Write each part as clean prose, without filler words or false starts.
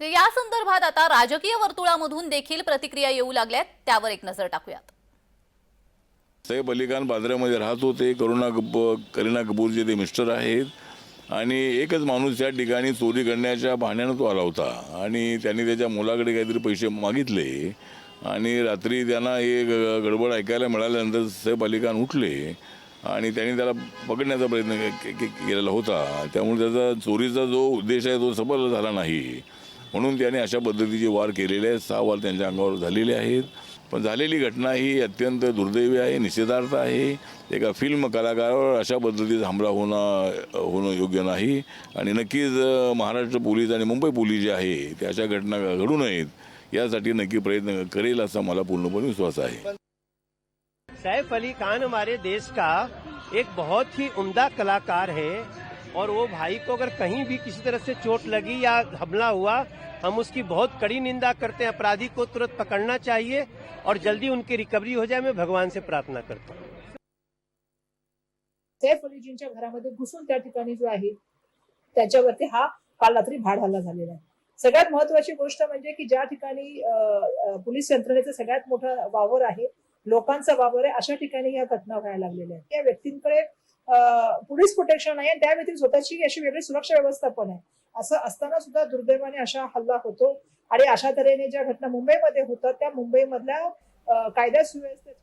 तर या संदर्भात आता राजकीय वर्तुळामधून देखील प्रतिक्रिया येऊ लागल्यात, त्यावर एक नजर टाकूयात। सैफ अली खान बांद्र्यामध्ये राहत होते। करीना कपूरचे ते मिस्टर आहेत आणि एकच माणूस त्या ठिकाणी चोरी करण्याच्या बहाण्याने तो आला होता आणि त्यांनी त्याच्या मुलाकडे काहीतरी पैसे मागितले आणि रात्री त्यांना हे गडबड ऐकायला मिळाल्यानंतर सैफ अली खान उठले आणि त्यांनी त्याला पकडण्याचा प्रयत्न केलेला होता। त्यामुळे त्याचा चोरीचा जो उद्देश आहे तो सफल झाला नाही, म्हणून त्याने अशा पद्धतीचे वार केलेले आहेत। 6 वार त्यांच्या अंगावर झालेले आहेत। पण झालेली घटना ही अत्यंत दुर्दैवी आहे, निषेधार्थ आहे। एका फिल्म कलाकारावर अशा पद्धतीचा हमला होणं योग्य नाही आणि नक्कीच महाराष्ट्र पोलीस आणि मुंबई पोलीस जे आहे ते अशा घटना घडू नयेत यासाठी नक्की प्रयत्न करेल असा मला पूर्णपणे विश्वास आहे। सैफ अली खान हमारे देश का एक बहुत ही उम्दा कलाकार है और वो भाई को अगर कहीं भी किसी तरह से चोट लगी या हमला हुआ, हम उसकी बहुत कड़ी निंदा करते हैं। अपराधी को तुरंत पकड़ना चाहिए और जल्दी उनकी रिकवरी हो जाए। मैं भगवान से प्रार्थना करता हूँ। सैफ अलीजींच्या घरामध्ये घुसून त्या ठिकाणी जो आहे त्याच्यावरती हा काल रात्री भाड हल्ला झालेला आहे। सगळ्यात महत्वाची गोष्ट म्हणजे की ज्या ठिकाणी पोलीस यंत्रणेचा सगळ्यात मोठा वावर आहे, लोकांचा वावर आहे, अशा ठिकाणी या घटना व्हायला लागलेल्या आहेत। या व्यक्तींकडे पोलीस प्रोटेक्शन आहे, त्या व्यतिरिक्त स्वतःची अशी वेगळी सुरक्षा व्यवस्था पण आहे। असं असताना सुद्धा दुर्दैवाने अशा हल्ला होतो आणि अशा तऱ्हेने ज्या घटना मुंबईमध्ये होतात त्या मुंबईमधल्या कायदा सुव्यवस्थेत।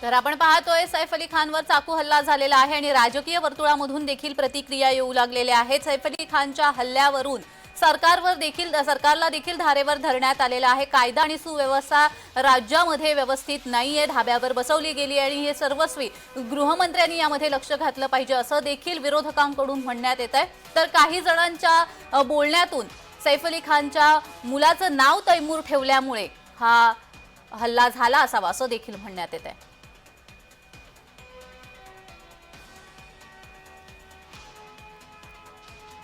तर आपण पाहतोय सैफ अली खानवर चाकू हल्ला झालेला आहे आणि राजकीय वर्तुळामधून देखील प्रतिक्रिया येऊ लागलेल्या आहेत। सैफ अली खानच्या हल्ल्यावरून सरकारला देखील धारेवर धरण्यात आलेला आहे। कायदा आणि सुव्यवस्था राज्यामध्ये व्यवस्थित नाहीये, धाब्यावर बसवली गेली आणि हे सर्वस्वी गृहमंत्र्यांनी यामध्ये लक्ष घातलं पाहिजे असं देखील विरोधकांकडून म्हणण्यात येत आहे। तर काही जणांच्या बोलण्यातून सैफ अली खानच्या मुलाचं नाव तैमूर ठेवल्यामुळे हा हल्ला झाला असावा असं देखील म्हणण्यात येत आहे।